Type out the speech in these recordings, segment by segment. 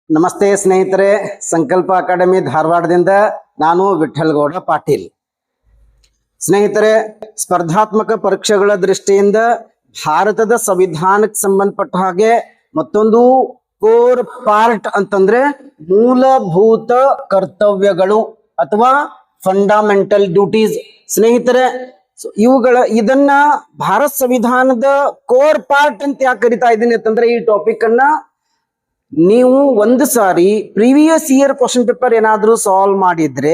ನಮಸ್ತೆ ಸ್ನೇಹಿತರೆ, ಸಂಕಲ್ಪ ಅಕಾಡೆಮಿ ಧಾರವಾಡದಿಂದ ನಾನು ವಿಠ್ಠಲಗೌಡ ಪಾಟೀಲ್. ಸ್ನೇಹಿತರೆ, ಸ್ಪರ್ಧಾತ್ಮಕ ಪರೀಕ್ಷೆಗಳ ದೃಷ್ಟಿಯಿಂದ ಭಾರತದ ಸಂವಿಧಾನಕ್ಕೆ ಸಂಬಂಧಪಟ್ಟ ಹಾಗೆ ಮತ್ತೊಂದು ಕೋರ್ ಪಾರ್ಟ್ ಅಂತಂದ್ರೆ ಮೂಲಭೂತ ಕರ್ತವ್ಯಗಳು ಅಥವಾ ಫಂಡಮೆಂಟಲ್ ಡ್ಯೂಟೀಸ್. ಸ್ನೇಹಿತರೆ, ಇದನ್ನ ಭಾರತ ಸಂವಿಧಾನದ ಕೋರ್ ಪಾರ್ಟ್ ಅಂತ ಯಾಕೆ ಕರಿತಾ ಇದ್ದೀನಿ ಅಂತಂದ್ರೆ, ಈ ಟಾಪಿಕ್ ಅನ್ನ ನೀವು ಒಂದು ಸಾರಿ ಪ್ರೀವಿಯಸ್ ಇಯರ್ ಕ್ವಶನ್ ಪೇಪರ್ ಏನಾದ್ರೂ ಸಾಲ್ವ್ ಮಾಡಿದ್ರೆ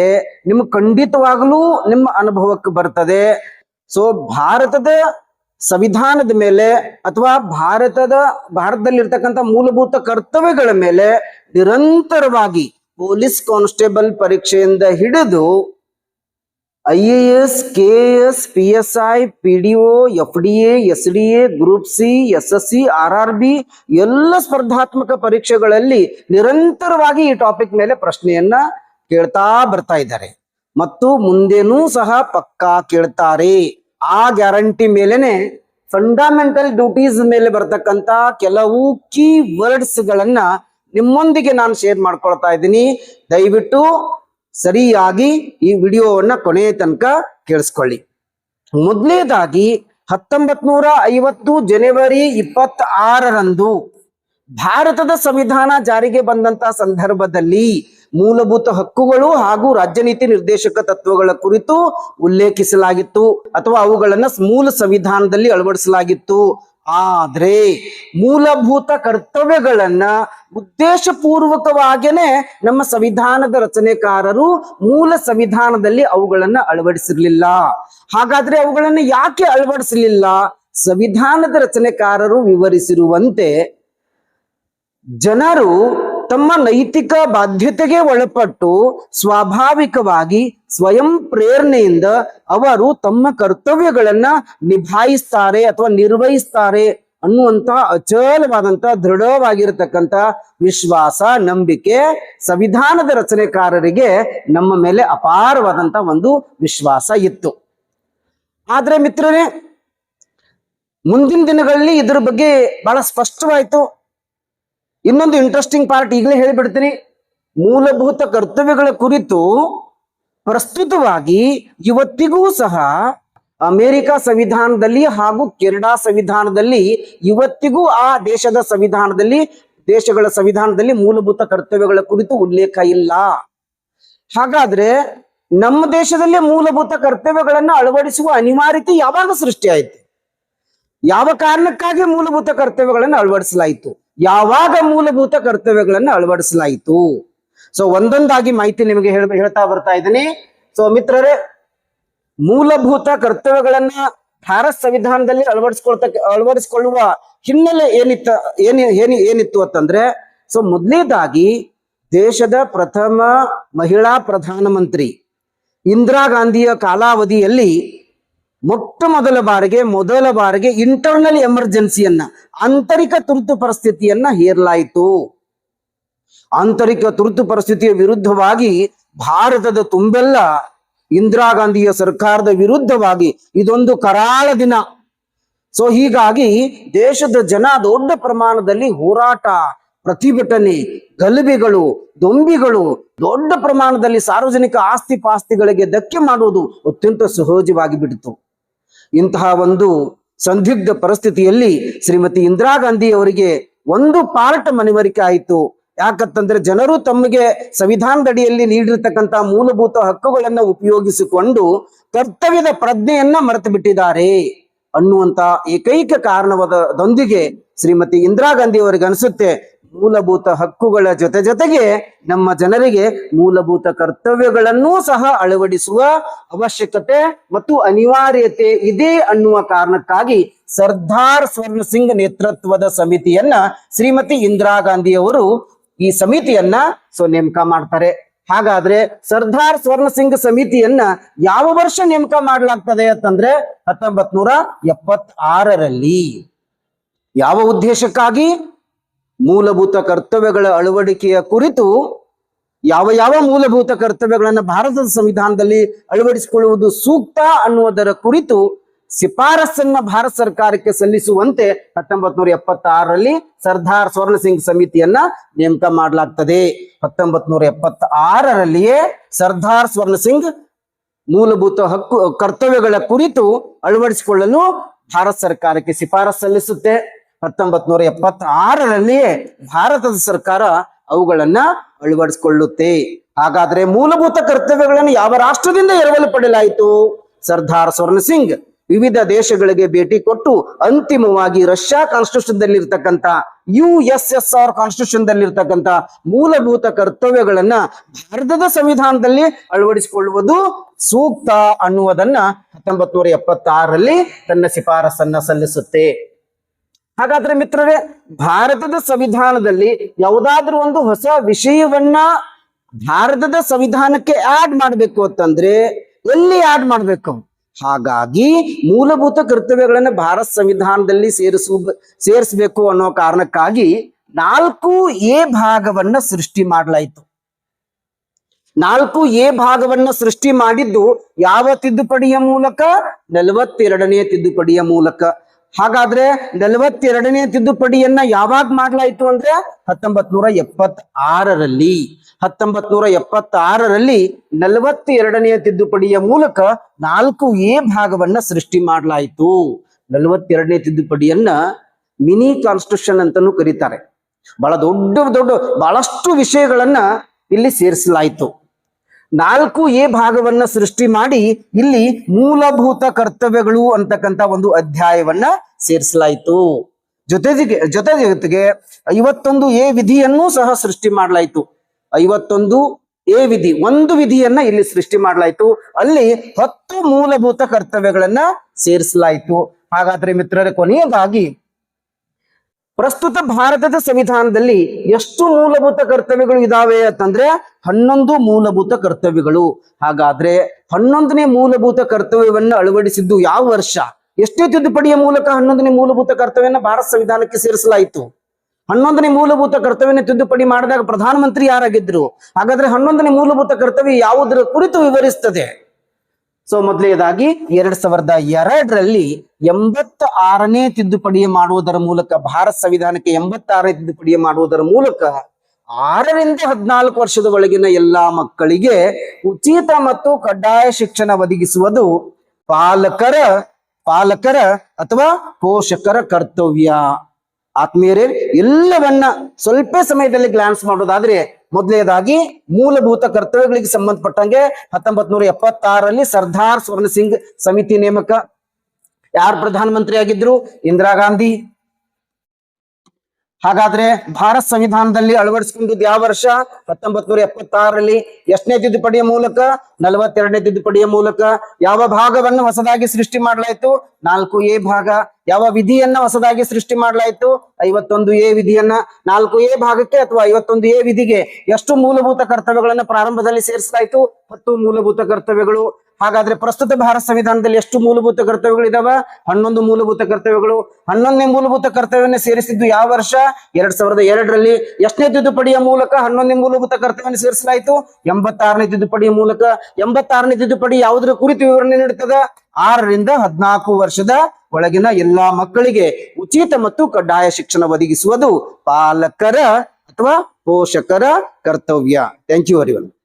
ನಿಮ್ಗೆ ಖಂಡಿತವಾಗ್ಲೂ ನಿಮ್ಮ ಅನುಭವಕ್ಕೆ ಬರ್ತದೆ. ಸೊ ಭಾರತದ ಸಂವಿಧಾನದ ಮೇಲೆ ಅಥವಾ ಭಾರತದಲ್ಲಿರ್ತಕ್ಕಂಥ ಮೂಲಭೂತ ಕರ್ತವ್ಯಗಳ ಮೇಲೆ ನಿರಂತರವಾಗಿ ಪೊಲೀಸ್ ಕಾನ್ಸ್ಟೇಬಲ್ ಪರೀಕ್ಷೆಯಿಂದ ಹಿಡಿದು IAS, KAS, PSI, PDO, FDA, SDA, group C, SSC, RRB ಎಲ್ಲ ಸ್ಪರ್ಧಾತ್ಮಕ ಪರೀಕ್ಷೆಗಳಲ್ಲಿ ನಿರಂತರವಾಗಿ ಈ ಟಾಪಿಕ್ ಮೇಲೆ ಪ್ರಶ್ನೆಯನ್ನ ಕೇಳ್ತಾ ಬರ್ತಾ ಇದ್ದಾರೆ ಮತ್ತು ಮುಂದೇನೂ ಸಹ ಪಕ್ಕಾ ಕೇಳ್ತಾರೆ. ಆ ಗ್ಯಾರಂಟಿ ಮೇಲೆನೆ ಫಂಡಮೆಂಟಲ್ ಡ್ಯೂಟೀಸ್ ಮೇಲೆ ಬರ್ತಕ್ಕಂಥ ಕೆಲವು ಕೀ ವರ್ಡ್ಸ್ ಗಳನ್ನ ನಿಮ್ಮೊಂದಿಗೆ ನಾನು ಶೇರ್ ಮಾಡ್ಕೊಳ್ತಾ ಇದ್ದೀನಿ. ದಯವಿಟ್ಟು ಸರಿಯಾಗಿ ಈ ವಿಡಿಯೋವನ್ನ ಕೊನೆಯ ತನಕ ಕೇಳಿಸ್ಕೊಳ್ಳಿ. ಮೊದಲನೇದಾಗಿ 1950 ಜನವರಿ 26ರಂದು ಭಾರತದ ಸಂವಿಧಾನ ಜಾರಿಗೆ ಬಂದಂತ ಸಂದರ್ಭದಲ್ಲಿ ಮೂಲಭೂತ ಹಕ್ಕುಗಳು ಹಾಗೂ ರಾಜ್ಯ ನೀತಿ ನಿರ್ದೇಶಕ ತತ್ವಗಳ ಕುರಿತು ಉಲ್ಲೇಖಿಸಲಾಗಿತ್ತು ಅಥವಾ ಅವುಗಳನ್ನ ಮೂಲ ಸಂವಿಧಾನದಲ್ಲಿ ಅಳವಡಿಸಲಾಗಿತ್ತು. ಆದ್ರೆ ಮೂಲಭೂತ ಕರ್ತವ್ಯಗಳನ್ನ ಉದ್ದೇಶಪೂರ್ವಕವಾಗೇನೆ ನಮ್ಮ ಸಂವಿಧಾನದ ರಚನೆಕಾರರು ಮೂಲ ಸಂವಿಧಾನದಲ್ಲಿ ಅವುಗಳನ್ನ ಅಳವಡಿಸಿರ್ಲಿಲ್ಲ. ಹಾಗಾದ್ರೆ ಅವುಗಳನ್ನ ಯಾಕೆ ಅಳವಡಿಸಲಿಲ್ಲ? ಸಂವಿಧಾನದ ರಚನೆಕಾರರು ವಿವರಿಸಿರುವಂತೆ ಜನರು ತಮ್ಮ ನೈತಿಕ ಬಾಧ್ಯತೆಗೆ ಒಳಪಟ್ಟು ಸ್ವಾಭಾವಿಕವಾಗಿ ಸ್ವಯಂ ಪ್ರೇರಣೆಯಿಂದ ಅವರು ತಮ್ಮ ಕರ್ತವ್ಯಗಳನ್ನ ನಿಭಾಯಿಸ್ತಾರೆ ಅಥವಾ ನಿರ್ವಹಿಸ್ತಾರೆ ಅನ್ನುವಂತ ಅಚಲವಾದಂತ ದೃಢವಾಗಿರತಕ್ಕಂತ ವಿಶ್ವಾಸ, ನಂಬಿಕೆ ಸಂವಿಧಾನದ ರಚನೆಕಾರರಿಗೆ ನಮ್ಮ ಮೇಲೆ ಅಪಾರವಾದಂತ ಒಂದು ವಿಶ್ವಾಸ ಇತ್ತು. ಆದ್ರೆ ಮಿತ್ರರೇ, ಮುಂದಿನ ದಿನಗಳಲ್ಲಿ ಇದ್ರ ಬಗ್ಗೆ ಬಹಳ ಸ್ಪಷ್ಟವಾಯ್ತು. ಇನ್ನೊಂದು ಇಂಟ್ರೆಸ್ಟಿಂಗ್ ಪಾರ್ಟ್ ಈಗಲೇ ಹೇಳಿಬಿಡ್ತೀನಿ. ಮೂಲಭೂತ ಕರ್ತವ್ಯಗಳ ಕುರಿತು ಪ್ರಸ್ತುತವಾಗಿ ಇವತ್ತಿಗೂ ಸಹ ಅಮೆರಿಕ ಸಂವಿಧಾನದಲ್ಲಿ ಹಾಗೂ ಕೆನಡಾ ಸಂವಿಧಾನದಲ್ಲಿ ಇವತ್ತಿಗೂ ಆ ದೇಶಗಳ ಸಂವಿಧಾನದಲ್ಲಿ ಮೂಲಭೂತ ಕರ್ತವ್ಯಗಳ ಕುರಿತು ಉಲ್ಲೇಖ ಇಲ್ಲ. ಹಾಗಾದ್ರೆ ನಮ್ಮ ದೇಶದಲ್ಲೇ ಮೂಲಭೂತ ಕರ್ತವ್ಯಗಳನ್ನ ಅಳವಡಿಸುವ ಅನಿವಾರ್ಯತೆ ಯಾವಾಗ ಸೃಷ್ಟಿಯಾಯಿತು? ಯಾವ ಕಾರಣಕ್ಕಾಗಿ ಮೂಲಭೂತ ಕರ್ತವ್ಯಗಳನ್ನು ಅಳವಡಿಸಲಾಯಿತು? ಯಾವಾಗ ಮೂಲಭೂತ ಕರ್ತವ್ಯಗಳನ್ನು ಅಳವಡಿಸಲಾಯಿತು? ಸೊ ಒಂದೊಂದಾಗಿ ಮಾಹಿತಿ ನಿಮಗೆ ಹೇಳ್ತಾ ಬರ್ತಾ ಇದ್ದೀನಿ. ಸೊ ಮಿತ್ರರೇ, ಮೂಲಭೂತ ಕರ್ತವ್ಯಗಳನ್ನ ಭಾರತ ಸಂವಿಧಾನದಲ್ಲಿ ಅಳವಡಿಸಿಕೊಳ್ಳುವ ಹಿನ್ನೆಲೆ ಏನಿತ್ತು ಅಂತಂದ್ರೆ, ಸೊ ಮೊದಲನೇದಾಗಿ ದೇಶದ ಪ್ರಥಮ ಮಹಿಳಾ ಪ್ರಧಾನಮಂತ್ರಿ ಇಂದಿರಾ ಗಾಂಧಿಯ ಕಾಲಾವಧಿಯಲ್ಲಿ ಮೊದಲ ಬಾರಿಗೆ ಇಂಟರ್ನಲ್ ಎಮರ್ಜೆನ್ಸಿಯನ್ನ, ಆಂತರಿಕ ತುರ್ತು ಪರಿಸ್ಥಿತಿಯನ್ನ ಹೇರಲಾಯಿತು. ಆಂತರಿಕ ತುರ್ತು ಪರಿಸ್ಥಿತಿಯ ವಿರುದ್ಧವಾಗಿ ಭಾರತದ ತುಂಬೆಲ್ಲ ಇಂದಿರಾ ಗಾಂಧಿಯ ಸರ್ಕಾರದ ವಿರುದ್ಧವಾಗಿ ಇದೊಂದು ಕರಾಳ ದಿನ. ಸೊ ಹೀಗಾಗಿ ದೇಶದ ಜನ ದೊಡ್ಡ ಪ್ರಮಾಣದಲ್ಲಿ ಹೋರಾಟ, ಪ್ರತಿಭಟನೆ, ಗಲಭೆಗಳು, ದೊಂಬಿಗಳು, ದೊಡ್ಡ ಪ್ರಮಾಣದಲ್ಲಿ ಸಾರ್ವಜನಿಕ ಆಸ್ತಿ ಪಾಸ್ತಿಗಳಿಗೆ ಧಕ್ಕೆ ಮಾಡುವುದು ಅತ್ಯಂತ ಸಹಜವಾಗಿ ಬಿಟ್ಟಿತು. ಇಂತಹ ಒಂದು ಸಂದಿಗ್ಧ ಪರಿಸ್ಥಿತಿಯಲ್ಲಿ ಶ್ರೀಮತಿ ಇಂದಿರಾ ಗಾಂಧಿ ಅವರಿಗೆ ಒಂದು ಪಾರ್ಟ್ ಮನವರಿಕೆ ಆಯಿತು. ಯಾಕಂತಂದ್ರೆ ಜನರು ತಮಗೆ ಸಂವಿಧಾನದಡಿಯಲ್ಲಿ ನೀಡಿರ್ತಕ್ಕಂಥ ಮೂಲಭೂತ ಹಕ್ಕುಗಳನ್ನ ಉಪಯೋಗಿಸಿಕೊಂಡು ಕರ್ತವ್ಯದ ಪ್ರಜ್ಞೆಯನ್ನ ಮರೆತು ಬಿಟ್ಟಿದ್ದಾರೆ ಅನ್ನುವಂತ ಏಕೈಕ ಕಾರಣದೊಂದಿಗೆ ಶ್ರೀಮತಿ ಇಂದಿರಾ ಗಾಂಧಿ ಅವರಿಗೆ ಅನಿಸುತ್ತೆ, ಮೂಲಭೂತ ಹಕ್ಕುಗಳ ಜೊತೆಗೆ ನಮ್ಮ ಜನರಿಗೆ ಮೂಲಭೂತ ಕರ್ತವ್ಯಗಳನ್ನೂ ಸಹ ಅಳವಡಿಸುವ ಅವಶ್ಯಕತೆ ಮತ್ತು ಅನಿವಾರ್ಯತೆ ಇದೆ ಅನ್ನುವ ಕಾರಣಕ್ಕಾಗಿ ಸರ್ದಾರ್ ಸ್ವರ್ಣ ಸಿಂಗ್ ನೇತೃತ್ವದ ಸಮಿತಿಯನ್ನ ಶ್ರೀಮತಿ ಇಂದಿರಾ ಗಾಂಧಿ ಅವರು ಈ ಸಮಿತಿಯನ್ನ ನೇಮಕ ಮಾಡ್ತಾರೆ. ಹಾಗಾದ್ರೆ ಸರ್ದಾರ್ ಸ್ವರ್ಣ ಸಿಂಗ್ ಸಮಿತಿಯನ್ನ ಯಾವ ವರ್ಷ ನೇಮಕ ಮಾಡಲಾಗ್ತದೆ ಅಂತಂದ್ರೆ 1976ರಲ್ಲಿ. ಯಾವ ಉದ್ದೇಶಕ್ಕಾಗಿ? ಮೂಲಭೂತ ಕರ್ತವ್ಯಗಳ ಅಳವಡಿಕೆಯ ಕುರಿತು ಯಾವ ಮೂಲಭೂತ ಕರ್ತವ್ಯಗಳನ್ನ ಭಾರತದ ಸಂವಿಧಾನದಲ್ಲಿ ಅಳವಡಿಸಿಕೊಳ್ಳುವುದು ಸೂಕ್ತ ಅನ್ನುವುದರ ಕುರಿತು ಶಿಫಾರಸನ್ನ ಭಾರತ ಸರ್ಕಾರಕ್ಕೆ ಸಲ್ಲಿಸುವಂತೆ 1976ರಲ್ಲಿ ಸರ್ದಾರ್ ಸ್ವರ್ಣ ಸಿಂಗ್ ಸಮಿತಿಯನ್ನ ನೇಮಕ ಮಾಡಲಾಗ್ತದೆ. 1976ರಲ್ಲಿಯೇ ಸರ್ದಾರ್ ಸ್ವರ್ಣ ಸಿಂಗ್ ಮೂಲಭೂತ ಹಕ್ಕು ಕರ್ತವ್ಯಗಳ ಕುರಿತು ಅಳವಡಿಸಿಕೊಳ್ಳಲು ಭಾರತ ಸರ್ಕಾರಕ್ಕೆ ಶಿಫಾರಸು ಸಲ್ಲಿಸುತ್ತೆ. 1976ರಲ್ಲಿಯೇ ಭಾರತದ ಸರ್ಕಾರ ಅವುಗಳನ್ನ ಅಳವಡಿಸಿಕೊಳ್ಳುತ್ತೆ. ಹಾಗಾದ್ರೆ ಮೂಲಭೂತ ಕರ್ತವ್ಯಗಳನ್ನು ಯಾವ ರಾಷ್ಟ್ರದಿಂದ ಎರವಲು ಪಡೆಯಲಾಯಿತು? ಸರ್ದಾರ್ ಸ್ವರ್ಣ ಸಿಂಗ್ ವಿವಿಧ ದೇಶಗಳಿಗೆ ಭೇಟಿ ಕೊಟ್ಟು ಅಂತಿಮವಾಗಿ ರಷ್ಯಾ ಕಾನ್ಸ್ಟಿಟ್ಯೂಷನ್ ದಲ್ಲಿ ಇರ್ತಕ್ಕಂಥ USSR ಕಾನ್ಸ್ಟಿಟ್ಯೂಷನ್ ದಲ್ಲಿ ಇರ್ತಕ್ಕಂಥ ಮೂಲಭೂತ ಕರ್ತವ್ಯಗಳನ್ನ ಭಾರತದ ಸಂವಿಧಾನದಲ್ಲಿ ಅಳವಡಿಸಿಕೊಳ್ಳುವುದು ಸೂಕ್ತ ಅನ್ನುವುದನ್ನ 1976ರಲ್ಲಿ ತನ್ನ ಶಿಫಾರಸನ್ನ ಸಲ್ಲಿಸುತ್ತೆ. ಹಾಗಾದ್ರೆ ಮಿತ್ರರೇ, ಭಾರತದ ಸಂವಿಧಾನದಲ್ಲಿ ಯಾವುದಾದ್ರೂ ಒಂದು ಹೊಸ ವಿಷಯವನ್ನ ಭಾರತದ ಸಂವಿಧಾನಕ್ಕೆ ಆಡ್ ಮಾಡಬೇಕು ಅಂತಂದ್ರೆ ಎಲ್ಲಿ ಆಡ್ ಮಾಡಬೇಕು? ಹಾಗಾಗಿ ಮೂಲಭೂತ ಕರ್ತವ್ಯಗಳನ್ನ ಭಾರತ ಸಂವಿಧಾನದಲ್ಲಿ ಸೇರಿಸಬೇಕು ಅನ್ನೋ ಕಾರಣಕ್ಕಾಗಿ 4A ಭಾಗವನ್ನ ಸೃಷ್ಟಿ ಮಾಡಲಾಯಿತು. 4A ಭಾಗವನ್ನ ಸೃಷ್ಟಿ ಮಾಡಿದ್ದು ಯಾವ ತಿದ್ದುಪಡಿಯ ಮೂಲಕ? 42ನೇ ತಿದ್ದುಪಡಿಯ ಮೂಲಕ. ಹಾಗಾದ್ರೆ 42ನೇ ತಿದ್ದುಪಡಿಯನ್ನ ಯಾವಾಗ ಮಾಡಲಾಯಿತು ಅಂದ್ರೆ 1976ರಲ್ಲಿ. 1976ರಲ್ಲಿ 42ನೇ ತಿದ್ದುಪಡಿಯ ಮೂಲಕ 4A ಭಾಗವನ್ನ ಸೃಷ್ಟಿ ಮಾಡಲಾಯಿತು. 42ನೇ ತಿದ್ದುಪಡಿಯನ್ನ ಮಿನಿ ಕಾನ್ಸ್ಟಿಟ್ಯೂಷನ್ ಅಂತಾನೂ ಕರೀತಾರೆ. ಬಹಳ ದೊಡ್ಡ ಬಹಳಷ್ಟು ವಿಷಯಗಳನ್ನ ಇಲ್ಲಿ ಸೇರಿಸಲಾಯಿತು. 4A ಭಾಗವನ್ನ ಸೃಷ್ಟಿ ಮಾಡಿ ಇಲ್ಲಿ ಮೂಲಭೂತ ಕರ್ತವ್ಯಗಳು ಅಂತಕ್ಕಂಥ ಒಂದು ಅಧ್ಯಾಯವನ್ನ ಸೇರಿಸಲಾಯಿತು. ಜೊತೆಗೆ 51A ವಿಧಿಯನ್ನೂ ಸಹ ಸೃಷ್ಟಿ ಮಾಡಲಾಯಿತು. 51A ವಿಧಿ, ಒಂದು ವಿಧಿಯನ್ನ ಇಲ್ಲಿ ಸೃಷ್ಟಿ ಮಾಡಲಾಯಿತು. ಅಲ್ಲಿ 10 ಮೂಲಭೂತ ಕರ್ತವ್ಯಗಳನ್ನ ಸೇರಿಸಲಾಯಿತು. ಹಾಗಾದ್ರೆ ಮಿತ್ರರೇ, ಕೊನೆಯದಾಗಿ ಪ್ರಸ್ತುತ ಭಾರತದ ಸಂವಿಧಾನದಲ್ಲಿ ಎಷ್ಟು ಮೂಲಭೂತ ಕರ್ತವ್ಯಗಳು ಇದಾವೆ ಅಂತಂದ್ರೆ 11 ಮೂಲಭೂತ ಕರ್ತವ್ಯಗಳು. ಹಾಗಾದ್ರೆ 11ನೇ ಮೂಲಭೂತ ಕರ್ತವ್ಯವನ್ನ ಅಳವಡಿಸಿದ್ದು ಯಾವ ವರ್ಷ? ಎಷ್ಟೇ ತಿದ್ದುಪಡಿಯ ಮೂಲಕ 11ನೇ ಮೂಲಭೂತ ಕರ್ತವ್ಯನ ಭಾರತ ಸಂವಿಧಾನಕ್ಕೆ ಸೇರಿಸಲಾಯಿತು? 11ನೇ ಮೂಲಭೂತ ಕರ್ತವ್ಯನ ತಿದ್ದುಪಡಿ ಮಾಡಿದಾಗ ಪ್ರಧಾನಮಂತ್ರಿ ಯಾರಾಗಿದ್ರು? ಹಾಗಾದ್ರೆ 11ನೇ ಮೂಲಭೂತ ಕರ್ತವ್ಯ ಯಾವುದರ ಕುರಿತು ವಿವರಿಸ್ತದೆ? ಸೊ ಮೊದಲನೇದಾಗಿ 2002ರಲ್ಲಿ 86ನೇ ತಿದ್ದುಪಡಿಯ ಮಾಡುವುದರ ಮೂಲಕ, ಭಾರತ ಸಂವಿಧಾನಕ್ಕೆ 86ನೇ ತಿದ್ದುಪಡಿಯ ಮಾಡುವುದರ ಮೂಲಕ 6ರಿಂದ 14 ವರ್ಷದ ಒಳಗಿನ ಎಲ್ಲಾ ಮಕ್ಕಳಿಗೆ ಉಚಿತ ಮತ್ತು ಕಡ್ಡಾಯ ಶಿಕ್ಷಣ ಒದಗಿಸುವುದು ಪಾಲಕರ ಅಥವಾ ಪೋಷಕರ ಕರ್ತವ್ಯ. ಆತ್ಮೀಯರೇ, ಎಲ್ಲವನ್ನ ಸ್ವಲ್ಪ ಸಮಯದಲ್ಲಿ ಗ್ಲಾನ್ಸ್ ಮಾಡೋದಾದ್ರೆ, ಮೊದಲನೇದಾಗಿ ಮೂಲಭೂತ ಕರ್ತವ್ಯಗಳಿಗೆ ಸಂಬಂಧಪಟ್ಟಂಗೆ 1976ರಲ್ಲಿ ಸರ್ದಾರ್ ಸ್ವರ್ಣ ಸಿಂಗ್ ಸಮಿತಿ ನೇಮಕ. ಯಾರು ಪ್ರಧಾನಮಂತ್ರಿ ಆಗಿದ್ರು? ಇಂದಿರಾ ಗಾಂಧಿ. ಹಾಗಾದ್ರೆ ಭಾರತ ಸಂವಿಧಾನದಲ್ಲಿ ಅಳವಡಿಸಿಕೊಂಡಿದ್ದು ಯಾವ ವರ್ಷ? 1976ರಲ್ಲಿ. ಎಷ್ಟನೇ ತಿದ್ದುಪಡಿಯ ಮೂಲಕ? 42ನೇ ತಿದ್ದುಪಡಿಯ ಮೂಲಕ. ಯಾವ ಭಾಗವನ್ನು ಹೊಸದಾಗಿ ಸೃಷ್ಟಿ ಮಾಡಲಾಯಿತು? 4A ಭಾಗ. ಯಾವ ವಿಧಿಯನ್ನ ಹೊಸದಾಗಿ ಸೃಷ್ಟಿ ಮಾಡಲಾಯಿತು? 51A ವಿಧಿಯನ್ನ. 4A ಭಾಗಕ್ಕೆ ಅಥವಾ 51A ವಿಧಿಗೆ ಎಷ್ಟು ಮೂಲಭೂತ ಕರ್ತವ್ಯಗಳನ್ನ ಪ್ರಾರಂಭದಲ್ಲಿ ಸೇರಿಸಲಾಯಿತು? 10 ಮೂಲಭೂತ ಕರ್ತವ್ಯಗಳು. ಹಾಗಾದ್ರೆ ಪ್ರಸ್ತುತ ಭಾರತ ಸಂವಿಧಾನದಲ್ಲಿ ಎಷ್ಟು ಮೂಲಭೂತ ಕರ್ತವ್ಯಗಳು ಇದಾವೆ? 11 ಮೂಲಭೂತ ಕರ್ತವ್ಯಗಳು. 11ನೇ ಮೂಲಭೂತ ಕರ್ತವ್ಯವನ್ನ ಸೇರಿಸಿದ್ದು ಯಾವ ವರ್ಷ? 2002ರಲ್ಲಿ. ಎಷ್ಟನೇ ತಿದ್ದುಪಡಿಯ ಮೂಲಕ 11ನೇ ಮೂಲಭೂತ ಕರ್ತವ್ಯವನ್ನು ಸೇರಿಸಲಾಯಿತು? 86ನೇ ತಿದ್ದುಪಡಿಯ ಮೂಲಕ. 86ನೇ ತಿದ್ದುಪಡಿ ಯಾವುದರ ಕುರಿತು ವಿವರಣೆ ನೀಡುತ್ತದೆ? 6ರಿಂದ 14 ವರ್ಷದ ಒಳಗಿನ ಎಲ್ಲಾ ಮಕ್ಕಳಿಗೆ ಉಚಿತ ಮತ್ತು ಕಡ್ಡಾಯ ಶಿಕ್ಷಣ ಒದಗಿಸುವುದು ಪಾಲಕರ ಅಥವಾ ಪೋಷಕರ ಕರ್ತವ್ಯ. Thank you everyone.